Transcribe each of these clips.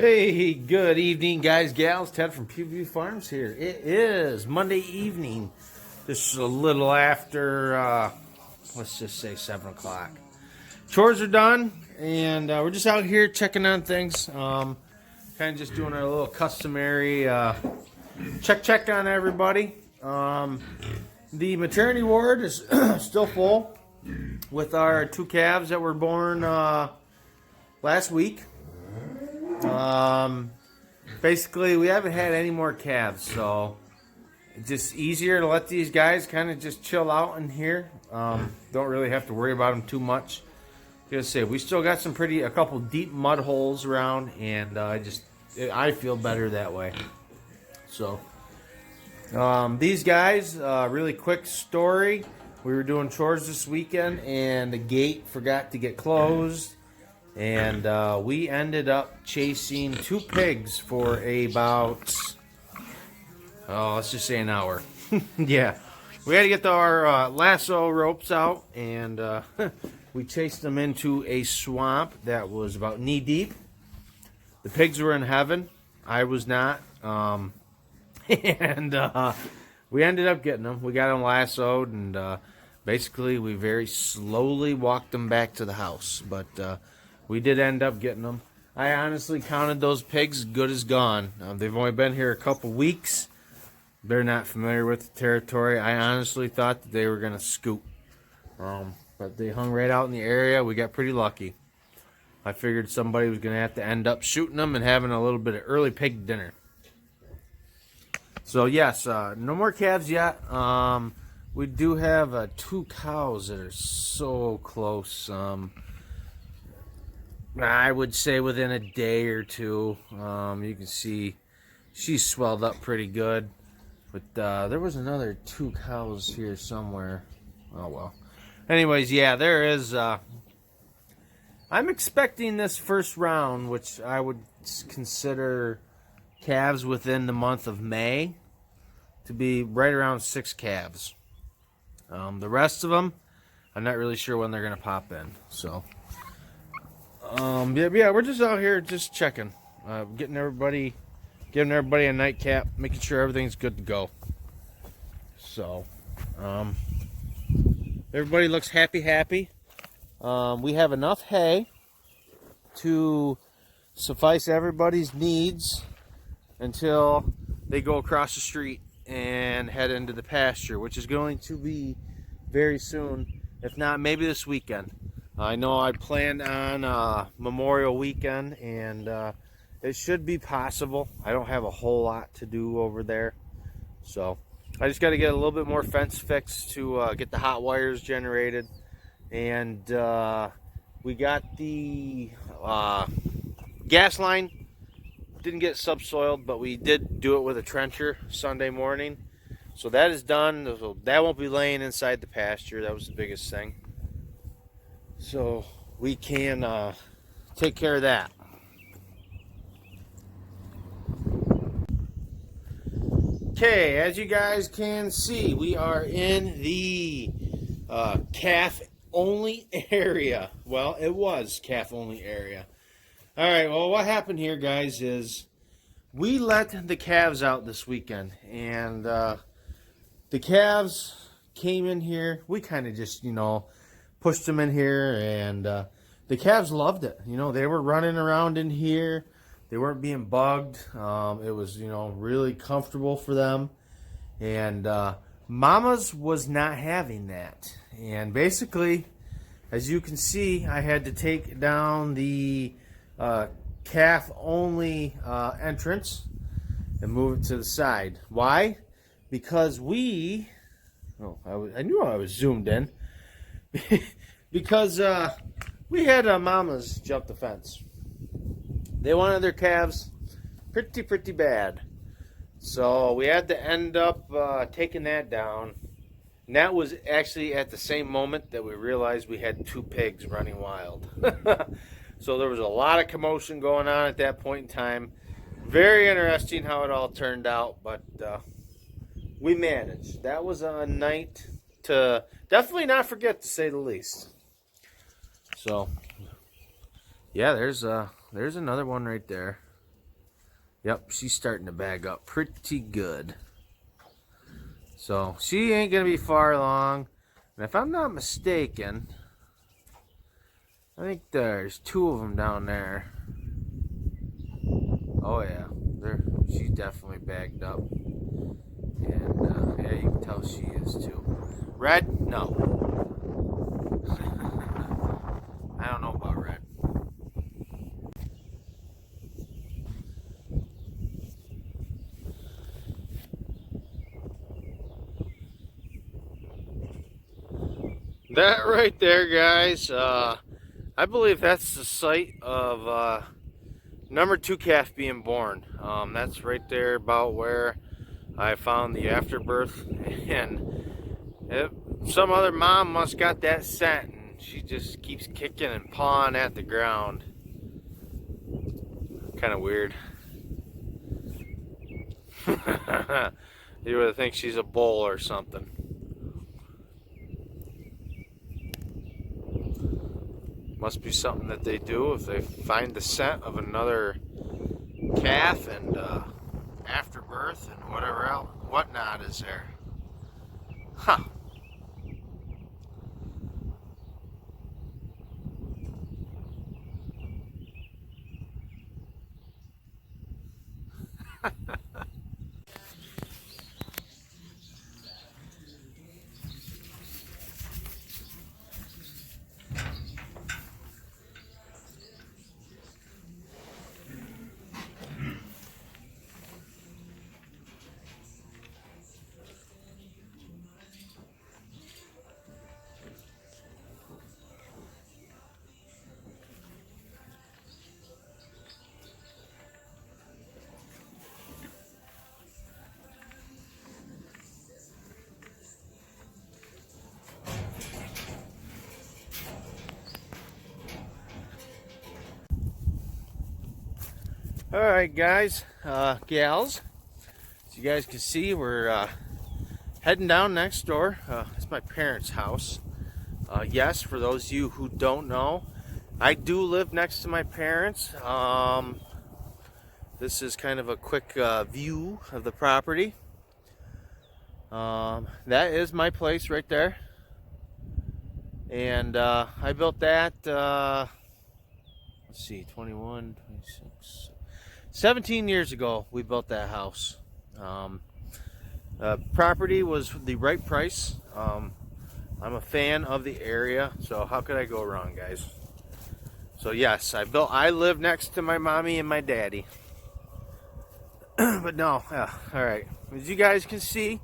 Hey, good evening, guys, gals. Ted from PV Farms here. It is Monday evening, just a little after, let's just say 7 o'clock. Chores are done, and we're just out here checking on things. Kind of just doing a little customary check on everybody. The maternity ward is still full with our 2 calves that were born last week. Basically, we haven't had any more calves, so it's just easier to let these guys kind of just chill out in here. Don't really have to worry about them too much. Like I say, we still got a couple deep mud holes around, and I feel better that way. So, these guys, really quick story. We were doing chores this weekend, and the gate forgot to get closed. And we ended up chasing 2 pigs for about, let's just say an hour. Yeah, we had to get our lasso ropes out, and we chased them into a swamp that was about knee deep. The pigs were in heaven. I was not. And we ended up getting them. We got them lassoed, and basically we very slowly walked them back to the house. But we did end up getting them. I honestly counted those pigs good as gone. They've only been here a couple weeks. They're not familiar with the territory. I honestly thought that they were going to scoop. But they hung right out in the area. We got pretty lucky. I figured somebody was going to have to end up shooting them and having a little bit of early pig dinner. So yes, no more calves yet. We do have 2 cows that are so close. I would say within a day or two. You can see she's swelled up pretty good. But there was another 2 cows here somewhere. Oh well. Anyways, yeah, there is. I'm expecting this first round, which I would consider calves within the month of May, to be right around 6 calves. The rest of them, I'm not really sure when they're going to pop in. So. Yeah, we're just out here just checking, giving everybody a nightcap, making sure everything's good to go. So, everybody looks happy. We have enough hay to suffice everybody's needs until they go across the street and head into the pasture, which is going to be very soon, if not maybe this weekend. I know I planned on Memorial Weekend, and it should be possible. I don't have a whole lot to do over there, so I just got to get a little bit more fence fixed to get the hot wires generated, and we got the gas line. Didn't get subsoiled, but we did do it with a trencher Sunday morning, so that is done. So that won't be laying inside the pasture. That was the biggest thing. So we can take care of that. Okay, as you guys can see, we are in the calf only area. Well, it was calf only area. All right, well, what happened here, guys, is we let the calves out this weekend, and the calves came in here. We kind of just, pushed them in here, and the calves loved it. They were running around in here. They weren't being bugged. It was, really comfortable for them. And Mama's was not having that. And basically, as you can see, I had to take down the calf-only entrance and move it to the side. Why? Because I knew I was zoomed in. Because we had mamas jump the fence. They wanted their calves pretty bad. So we had to end up taking that down. And that was actually at the same moment that we realized we had 2 pigs running wild. So there was a lot of commotion going on at that point in time. Very interesting how it all turned out, but we managed. That was a night to definitely not forget, to say the least. So, yeah, there's another one right there. Yep, she's starting to bag up pretty good. So she ain't gonna be far along. And if I'm not mistaken, I think there's 2 of them down there. Oh yeah, she's definitely bagged up. And yeah, you can tell she is too. Red? No. I don't know about red. That right there, guys, I believe that's the site of number 2 calf being born. That's right there about where I found the afterbirth, and some other mom must got that scent, and she just keeps kicking and pawing at the ground. Kind of weird. You would think she's a bull or something. Must be something that they do if they find the scent of another calf and afterbirth and whatever else, whatnot is there. Huh. Alright guys, gals, as you guys can see, we're heading down next door. It's my parents' house. Yes, for those of you who don't know, I do live next to my parents. This is kind of a quick view of the property. That is my place right there. And I built that, let's see, 21, 26... 17 years ago, we built that house. Property was the right price. I'm a fan of the area, so how could I go wrong, guys? So yes, I live next to my mommy and my daddy. But no, all right. As you guys can see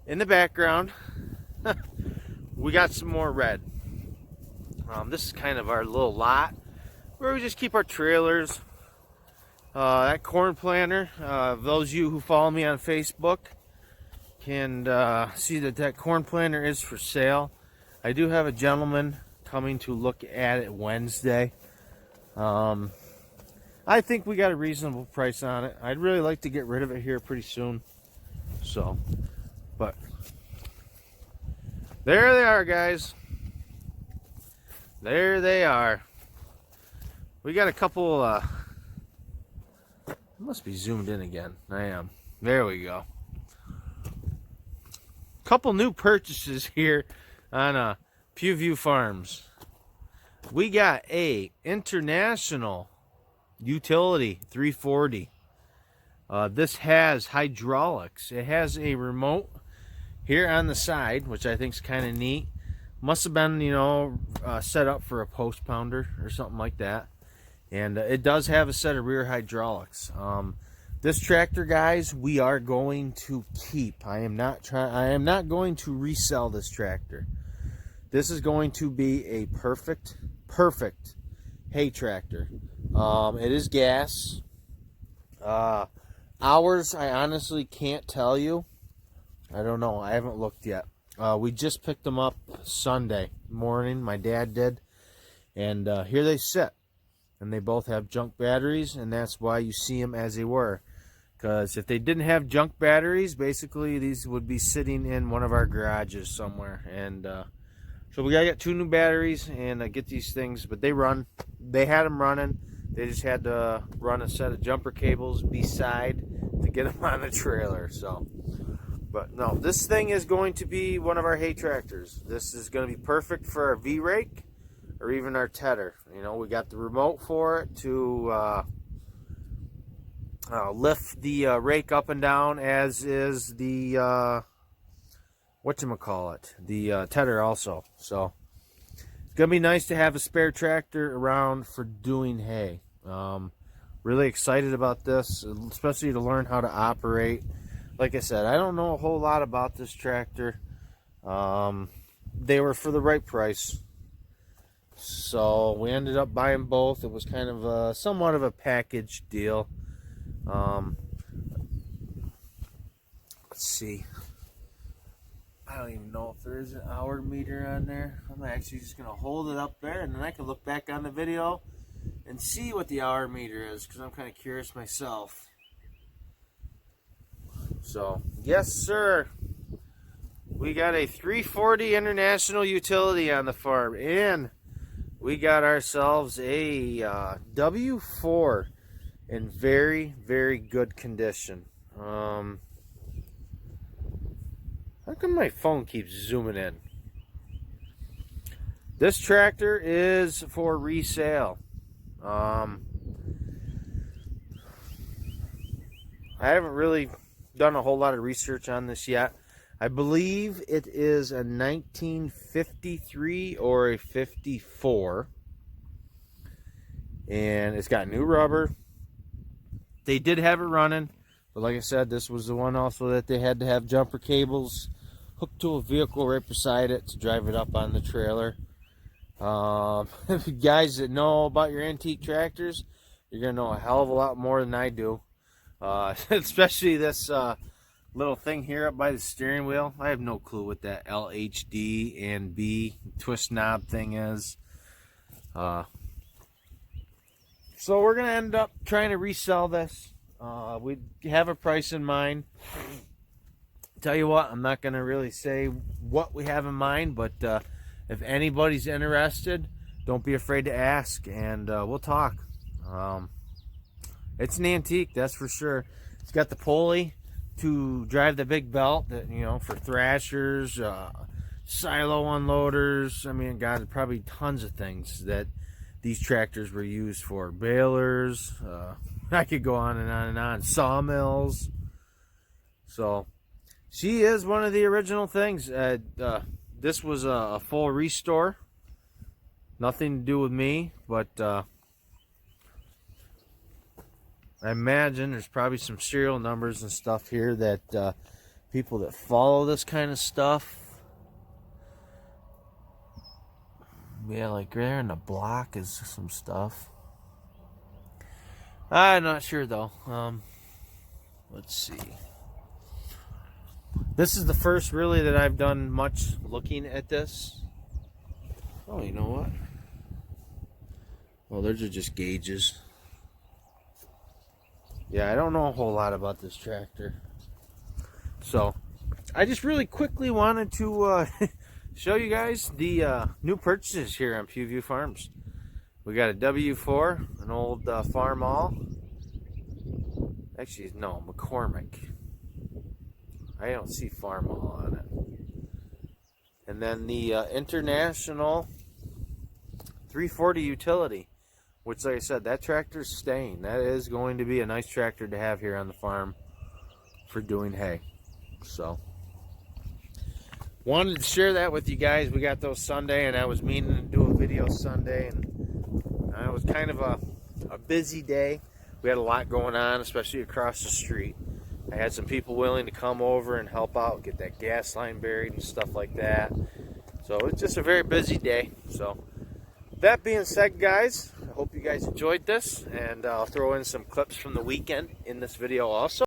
in the background, we got some more red. This is kind of our little lot where we just keep our trailers. That corn planter, those of you who follow me on Facebook can see that corn planter is for sale. I do have a gentleman coming to look at it Wednesday. I think we got a reasonable price on it. I'd really like to get rid of it here pretty soon. So, but there they are, guys. There they are. We got a couple... I must be zoomed in again. I am. There we go. Couple new purchases here on Pewview Farms. We got a International Utility 340. This has hydraulics. It has a remote here on the side, which I think is kind of neat. Must have been, you know, set up for a post pounder or something like that. And it does have a set of rear hydraulics. This tractor, guys, we are going to keep. I am not going to resell this tractor. This is going to be a perfect hay tractor. It is gas. Hours, I honestly can't tell you. I don't know. I haven't looked yet. We just picked them up Sunday morning. My dad did. And here they sit. And they both have junk batteries, and that's why you see them as they were. Because if they didn't have junk batteries, basically these would be sitting in one of our garages somewhere. And so we gotta get 2 new batteries and get these things. But they run. They had them running. They just had to run a set of jumper cables beside to get them on the trailer. So, but no, this thing is going to be one of our hay tractors. This is going to be perfect for our V-rake or even our tedder. You know, we got the remote for it to lift the rake up and down, as is the whatchamacallit, the tedder also. So it's gonna be nice to have a spare tractor around for doing hay. Really excited about this, especially to learn how to operate. Like I said, I don't know a whole lot about this tractor. They were for the right price, so we ended up buying both. It was kind of a somewhat of a package deal. Let's see. I don't even know if there is an hour meter on there. I'm actually just going to hold it up there, and then I can look back on the video and see what the hour meter is, because I'm kind of curious myself. So, yes, sir. We got a 340 International utility on the farm, and we got ourselves a W4 in very, very good condition. How come my phone keeps zooming in? This tractor is for resale. I haven't really done a whole lot of research on this yet. I believe it is a 1953 or a 54. And it's got new rubber. They did have it running, but like I said, this was the one also that they had to have jumper cables hooked to a vehicle right beside it to drive it up on the trailer. Guys that know about your antique tractors, you're going to know a hell of a lot more than I do. Especially this little thing here up by the steering wheel. I have no clue what that LHD and B twist knob thing is. So we're going to end up trying to resell this. We have a price in mind. Tell you what, I'm not going to really say what we have in mind, but if anybody's interested, don't be afraid to ask, and we'll talk. It's an antique, that's for sure. It's got the pulley to drive the big belt, that, you know, for thrashers, silo unloaders. I mean, God, probably tons of things that these tractors were used for. Balers, I could go on and on and on. Sawmills. So she is one of the original things. This was a full restore. Nothing to do with me, but I imagine there's probably some serial numbers and stuff here that people that follow this kind of stuff. Yeah, like there in the block is some stuff. I'm not sure though. Let's see. This is the first really that I've done much looking at this. Oh, you know what? Well, those are just gauges. Yeah, I don't know a whole lot about this tractor. So, I just really quickly wanted to show you guys the new purchases here on Pewview Farms. We got a W4, an old Farmall. Actually, no, McCormick. I don't see Farmall on it. And then the International 340 utility, which, like I said, that tractor's staying. That is going to be a nice tractor to have here on the farm for doing hay. So, wanted to share that with you guys. We got those Sunday, and I was meaning to do a video Sunday, and it was kind of a busy day. We had a lot going on, especially across the street. I had some people willing to come over and help out, get that gas line buried and stuff like that. So it's just a very busy day. So that being said, guys, I hope you guys enjoyed this, and I'll throw in some clips from the weekend in this video also.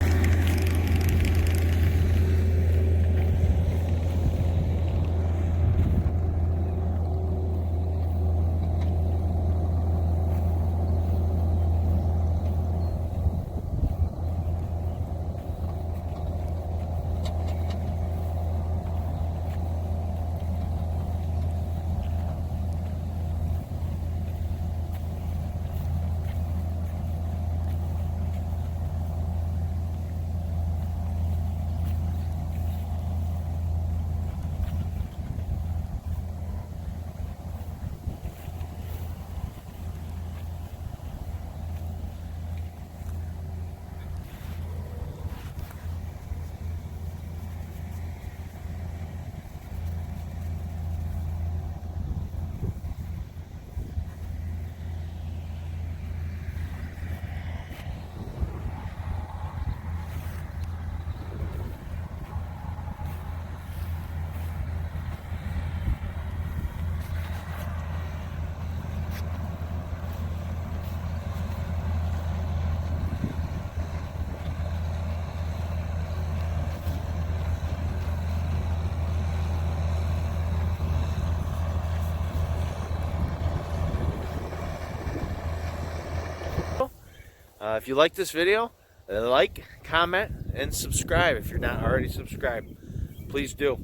If you like this video, like, comment, and subscribe if you're not already subscribed. Please do.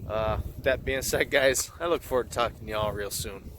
That being said, guys, I look forward to talking to y'all real soon.